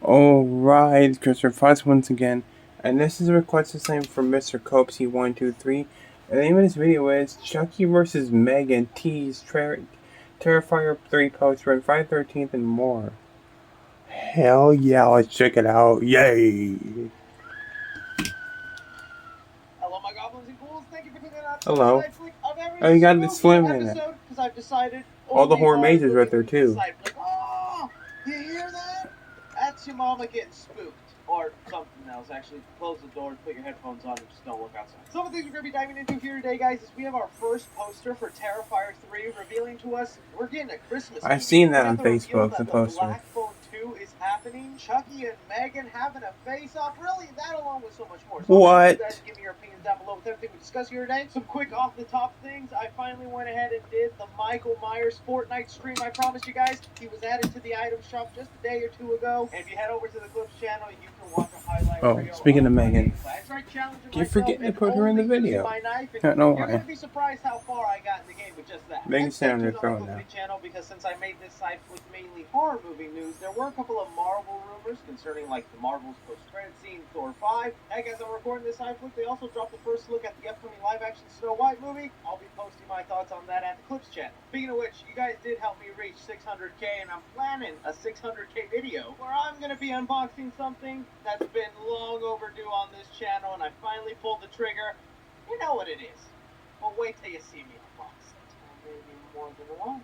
Alright, Christopher Fox once again, and this is a request the same from Mr. Copesy123. And the name of this video is Chucky vs. Megan teased Terrifier 3 post run 5/13 and more. Hell yeah, let's check it out. Yay! Hello, my goblins and ghouls. Thank you for clicking on Hello. the side flick of every Oh, you got the slim in it. episode because I've decided All the horror mazes right there too. Oh, you hear that? That's your mama getting spooked. Or something else. Actually, close the door, put your headphones on, and just don't look outside. Some of the things we're going to be diving into here today, guys, is we have our first poster for Terrifier 3 revealing to us we're getting a Christmas I've seen that on Facebook, the the poster. Black Phone 2 is happening. Chucky and Megan having a face-off. Really, that along with so much more. So what? You guys give me your opinions down below with everything we discuss here today. Some quick off-the-top things. I finally went ahead and did the Michael Myers Fortnite stream. I promised you guys he was added to the item shop just a day or two ago. And if you head over to the Clips channel, you can watch a highlight video. Oh, speaking of Megan, you're forgetting to put her in the video. I don't know why. You're going to be surprised how far I got in the game with just that. Megan's down there throwing now. Channel because since I made this site with mainly horror movie news, there were a couple of Marvel rumors concerning like the Marvel's post-credit scene, Thor 5. Heck, as I'm recording this site flick, they also dropped the first look at the upcoming live-action Snow White movie. I'll be posting my thoughts on that at the Clips channel. Speaking of which, you guys did help me reach 600k, and I'm planning a 600k video where I'm going to be unboxing something that's been long overdue on this channel, and I finally pulled the trigger. You know what it is. Well, wait till you see me unbox it. Maybe more than one.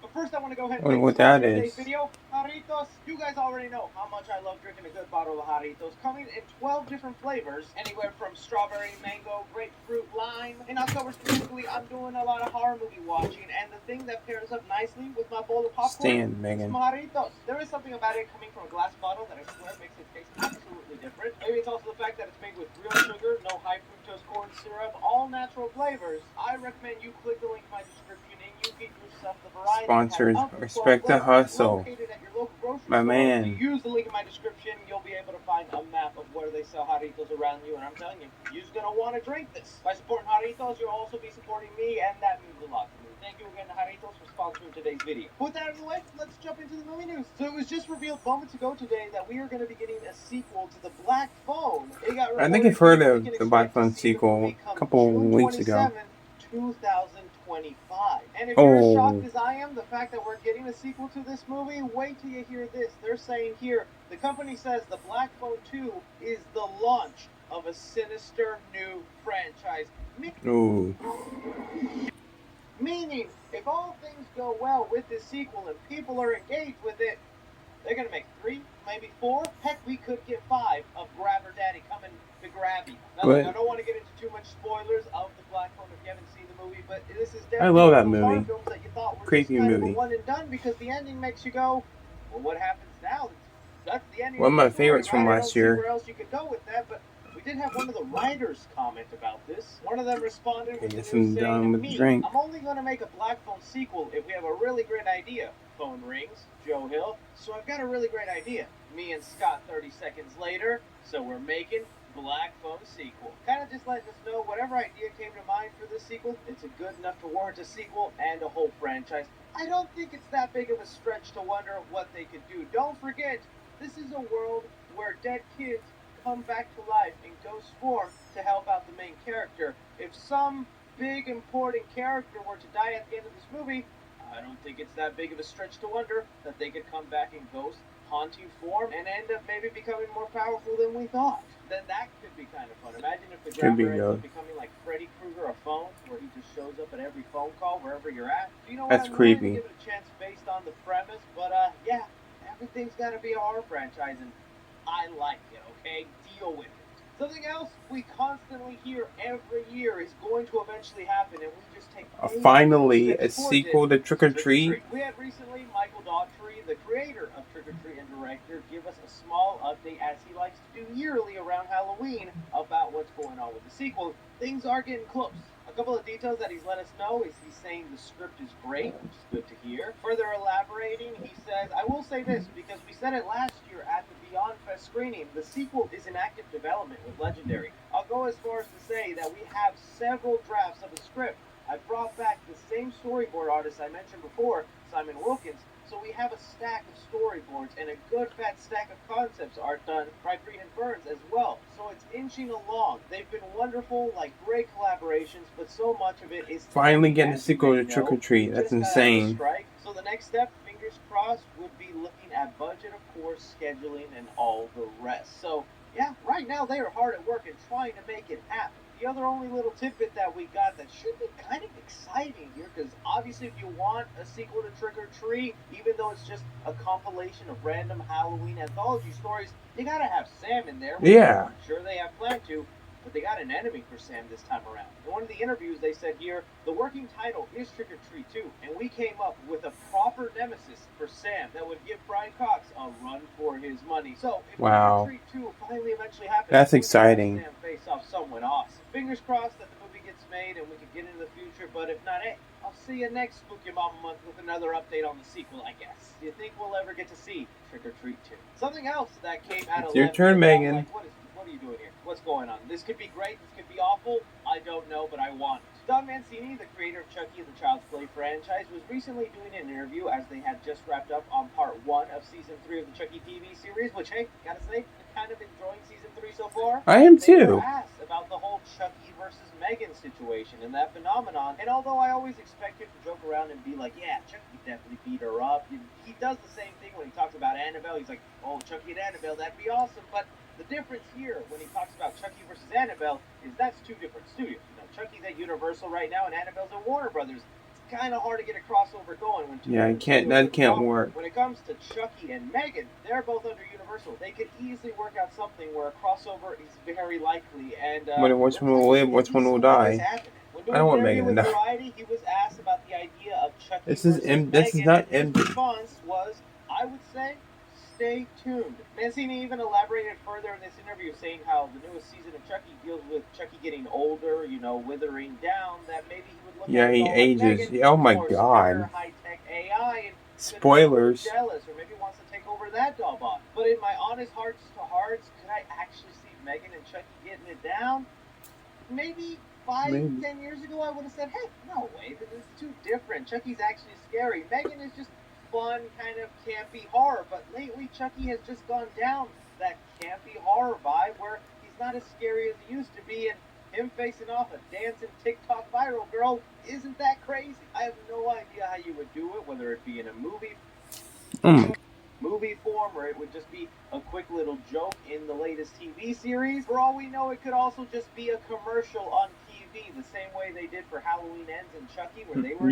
But first, I want to go ahead and what that is. video. Jarritos. You guys already know how much I love drinking a good bottle of Jarritos, coming in 12 different flavors, anywhere from strawberry, mango, grapefruit, lime. In October specifically, I'm doing a lot of horror movie watching, and the thing that pairs up nicely with my bowl of popcorn Megan. is Jarritos. There is something about it coming from a glass bottle that I swear makes it taste absolutely different. Maybe it's also the fact that it's made with real sugar, no high fructose corn syrup, all natural flavors. I recommend you click the link in my description and you get yourself the variety. Sponsors, respect the hustle. My man. If you use the link in my description, you'll be able to find a map of where they sell Jarritos around you, and I'm telling you, you're going to want to drink this. By supporting Jarritos, you'll also be supporting me, and that means a lot to me. Thank you again to Jarritos for sponsoring today's video. With that out of the way, let's jump into the movie news. So it was just revealed moments ago today that we are going to be getting a sequel to The Black Phone. I think I've heard of the Black Phone sequel a couple weeks ago. 2025. And if you're as shocked as I am, the fact that we're getting a sequel to this movie, wait till you hear this. They're saying here, the company says The Black Phone 2 is the launch of a sinister new franchise. Meaning, if all things go well with this sequel and people are engaged with it, they're going to make 3, maybe 4. Heck, we could get 5 of Grabber Daddy coming to grab you. Now, I don't want to get into too much spoilers of The Black Phone if you haven't seen the movie, but this is definitely I love that movie. Films that you thought were creepy just kind movie. Of a one and done, because the ending makes you go, well, what happens now? That's the ending. One of my favorites from last year. Where else you could go with that, but we did have one of the writers comment about this. One of them responded with saying, I'm only going to make a Black Phone sequel if we have a really great idea. Phone rings, Joe Hill. So I've got a really great idea. Me and Scott 30 seconds later. So we're making Black Phone sequel. Kind of just letting us know whatever idea came to mind for this sequel, it's a good enough to warrant a sequel and a whole franchise. I don't think it's that big of a stretch to wonder what they could do. Don't forget, this is a world where dead kids come back to life in ghost form to help out the main character. If some big important character were to die at the end of this movie, I don't think it's that big of a stretch to wonder that they could come back in ghost haunting form and end up maybe becoming more powerful than we thought. Then that could be kind of fun. Imagine if the grabber ends up becoming like Freddy Krueger, a phone, where he just shows up at every phone call wherever you're at. You know what? That's creepy. Give it a chance based on the premise, but yeah, everything's got to be a horror franchise, and I like it. Okay, deal with it. Something else we constantly hear every year is going to eventually happen, and we just take finally a sequel to Trick or Treat. We had recently Michael Daughtry, the creator of Trick or Treat and director, give us a small update, as he likes to do yearly around Halloween, about what's going on with the sequel. Things are getting close. A couple of details that he's let us know is he's saying the script is great, which is good to hear. Further elaborating, he says, I will say this, because we said it last year at the Beyond Fest screening, the sequel is in active development with Legendary. I'll go as far as to say that we have several drafts of a script. I brought back the same storyboard artist I mentioned before, Simon Wilkins, So we have a stack of storyboards and a good fat stack of concepts art done by Green and Burns as well. So it's inching along. They've been wonderful, like great collaborations, but so much of it is finally getting a sequel to Trick or Treat. That's insane. Strike. So the next step, fingers crossed, would be looking at budget, of course, scheduling, and all the rest. So yeah, right now they are hard at work and trying to make it happen. The other only little tidbit that we got that should be kind of exciting here, because obviously if you want a sequel to Trick or Treat, even though it's just a compilation of random Halloween anthology stories, you gotta have Sam in there. Yeah. I'm sure they have planned to, but they got an enemy for Sam this time around. In one of the interviews, they said here, the working title is Trick or Treat 2, and we came up with a proper nemesis for Sam that would give Brian Cox a run for his money. So, if Trick or Treat 2 finally eventually happens, that's exciting. Sam face off someone awesome. Fingers crossed that the movie gets made and we can get into the future, but if not, hey, I'll see you next Spooky Mama month with another update on the sequel, I guess. Do you think we'll ever get to see Trick or Treat 2? Something else that came out of your turn, Megan. Like, what are you doing here? What's going on? This could be great, this could be awful. I don't know, but I want it. Don Mancini, the creator of Chucky and the Child's Play franchise, was recently doing an interview as they had just wrapped up on part 1 of season 3 of the Chucky TV series, which, hey, gotta say, I'm kind of enjoying season 3 so far. I am too. They were asked about the whole Chucky versus Megan situation and that phenomenon, and although I always expect him to joke around and be like, yeah, Chucky definitely beat her up, he does the same thing when he talks about Annabelle. He's like, oh, Chucky and Annabelle, that'd be awesome, but the difference here when he talks about Chucky versus Annabelle is that's two different studios. You know, Chucky's at Universal right now and Annabelle's at Warner Brothers. It's kind of hard to get a crossover going when that can't work. When it comes to Chucky and Megan, they're both under Universal. They could easily work out something where a crossover is very likely. And which one will live, which one will die? I don't want Megan to die. Variety, he was asked about the idea of Chucky this is not empty. His response was, I would say, stay tuned. Mancini even elaborated further in this interview, saying how the newest season of Chucky deals with Chucky getting older, withering down, that maybe he would look at he ages. Megan, oh my god. High-tech AI and spoilers. Jealous, or maybe wants to take over that doll bot. But in my honest hearts to hearts, could I actually see Megan and Chucky getting it down? Maybe 10 years ago I would have said, hey, no way, this is too different. Chucky's actually scary. Megan is just fun, kind of campy horror, but lately Chucky has just gone down that campy horror vibe where he's not as scary as he used to be, and him facing off a dancing TikTok viral girl isn't that crazy. I have no idea how you would do it, whether it be in a movie form, or it would just be a quick little joke in the latest TV series. For all we know, it could also just be a commercial on TV, the same way they did for Halloween Ends and Chucky, where they were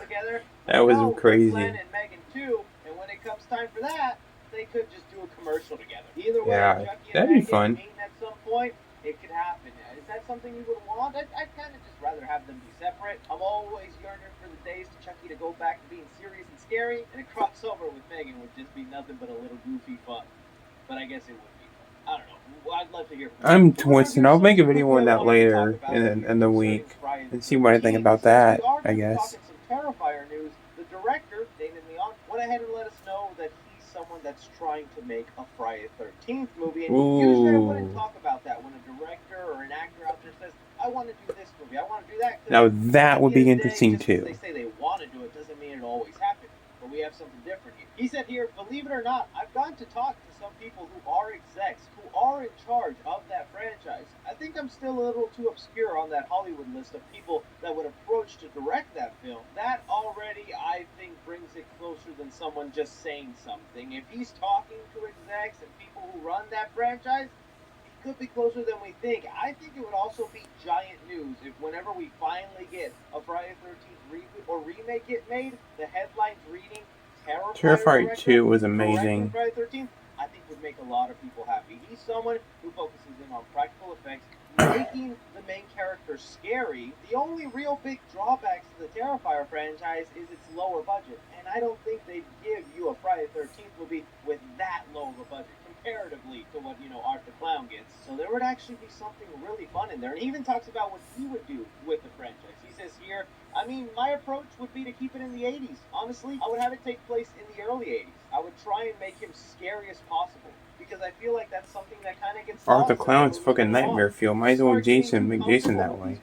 together. That was crazy. Glenn and Megan too, and when it comes time for that, they could just do a commercial together. Either way, Chucky and Megan fun. meeting at some point, it could happen. Is that something you would want? I'd kind of just rather have them be separate. I'm always yearning for the days to Chucky to go back to being serious and scary, and a crossover with Megan would just be nothing but a little goofy fun. But I guess it would be fun. I don't know. Well, I'd love to hear from you. I'm twisting. I'll make a video on that later in the week and see what I think about that, I guess. Talking some Terrifier news, the director, Damon Leon, went ahead and let us know that he's someone that's trying to make a Friday the 13th movie. And usually I wouldn't talk about that when a director or an actor out there says, I want to do this movie, I want to do that. Now that would be interesting too. They say they want to do it doesn't mean it always happens. But we have something different here. He said here, believe it or not, I've gotten to talk to some people who are execs, who are in charge of that franchise. I think I'm still a little too obscure on that Hollywood list of people that would approach to direct that film. That already, I think, brings it closer than someone just saying something. If he's talking to execs and people who run that franchise, it could be closer than we think. I think it would also be giant news if whenever we finally get a Friday the 13th reboot or remake get made, the headlines reading Terrifier 2 was amazing. Friday the 13th, I think would make a lot of people happy. He's someone who focuses in on practical effects, making the main character scary. The only real big drawbacks to the Terrifier franchise is its lower budget, and I don't think they'd give you a Friday the 13th movie with that low of a budget comparatively to what, Art the Clown gets. So there would actually be something really fun in there. And he even talks about what he would do with the franchise. He says here, my approach would be to keep it in the 80s. Honestly, I would have it take place in the early 80s. I would try and make him scary as possible, because I feel like that's something that kind of gets Art the Clown's fucking nightmare feel. Might as well make Jason that way.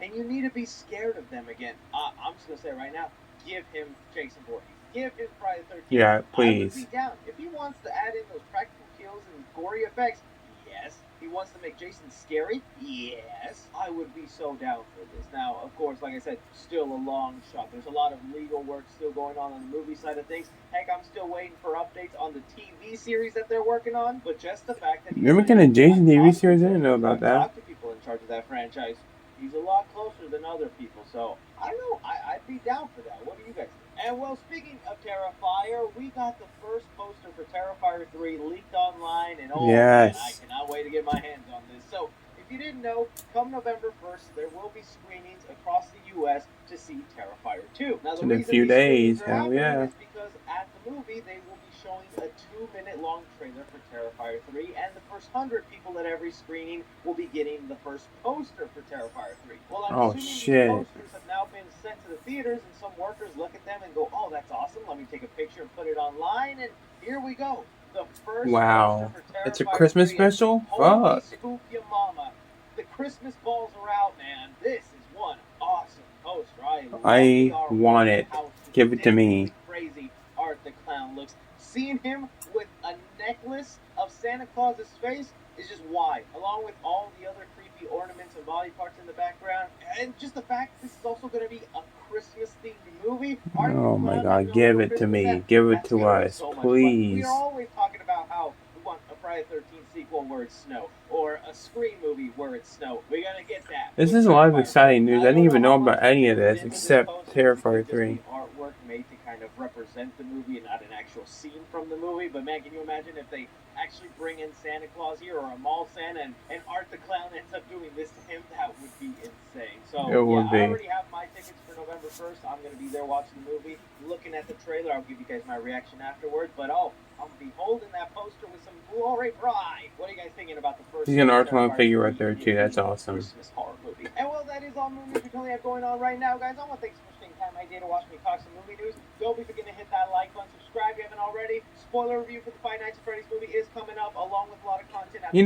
And you need to be scared of them again. I'm just going to say right now, give him Jason Voorhees. Give him Friday the 13th. Yeah, please. I would be down. If he wants to add in those practical kills and gory effects, yes. He wants to make Jason scary, yes. I would be so down for this. Now, of course, like I said, still a long shot. There's a lot of legal work still going on the movie side of things. Heck, I'm still waiting for updates on the TV series that they're working on. But just the fact that you're making a Jason TV series, I didn't know about that. Talk to people in charge of that franchise. He's a lot closer than other people, so I don't know. I'd be down for that. What do you guys think? And well, speaking of Terrifier, we got the first poster for Terrifier 3 leaked online, and yes. Man, I cannot wait to get my hands on this. So, if you didn't know, come November 1st, there will be screenings across the U.S. to see Terrifier 2. Now, the in a few days, hell yeah. Is because at the movie, they will be showing a 2-minute long trailer for Terrifier 3, and the first 100 people at every screening will be getting the first poster for Terrifier 3. Well, I'm assuming these posters have now been sent to the theaters, and some workers look at them and go, oh, that's awesome, let me take a picture and put it online, and here we go. The first wow. poster for Terrifier it's a Christmas 3 special? Holy Fuck. Spook ya mama. The Christmas balls are out, man. This is one awesome poster. I want it. Give it to me. Crazy Art the Clown looks. Seeing him with a necklace of Santa Claus's face is just why. Along with all the other creepy ornaments and body parts in the background. And just the fact this is also going to be a Christmas-themed movie. Oh my God, give it to me. Give it to us, please. We are always talking about how we want a Friday the 13th sequel where it's snow. Or a Scream movie where it's snow. We're going to get that. This is a lot of exciting news. I didn't even know about any of this except Terrifier 3. Artwork made to kind of represent the movie and not an actual scene from the movie. But man, can you imagine if they actually bring in Santa Claus here or a mall Santa and Art the Clown ends up doing this to him? That would be insane. So it would be. I already have my tickets for November 1st. I'm going to be there watching the movie, looking at the trailer. I'll give you guys my reaction afterwards. But I'll be holding that poster with some glory pride. What are you guys thinking about the first? He's an Art Clown figure right there too. That's awesome. Christmas horror movie. And well, that is all movie news we currently have going on right now, guys. I want to thank you for spending time my day to watch me talk some movie news. Don't be forgetting to hit that like button, subscribe if you haven't already. Spoiler review for the Five Nights at Freddy's movie is coming up, along with a lot of content. You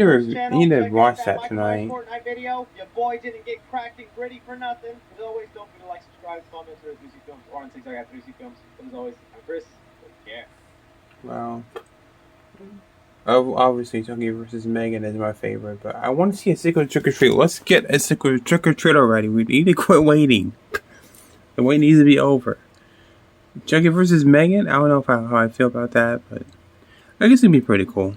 need to watch that tonight. Fortnite video. Your boy didn't get cracked and gritty for nothing. As always, don't forget to like, subscribe, comment, or 3C Films, or on TikTok at 3C Films. But as always, I'm Chris. Take care. Wow. Obviously, Chucky vs. Megan is my favorite, but I want to see a sequel to Trick or Treat. Let's get a sequel to Trick or Treat already. We need to quit waiting. The wait needs to be over. Chucky vs. Megan? I don't know how I feel about that, but I guess it'd be pretty cool.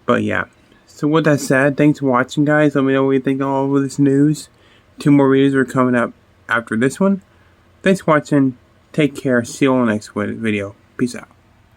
But yeah. So with that said, thanks for watching, guys. Let me know what you think of all of this news. 2 more videos are coming up after this one. Thanks for watching. Take care. See you on the next video. Peace out.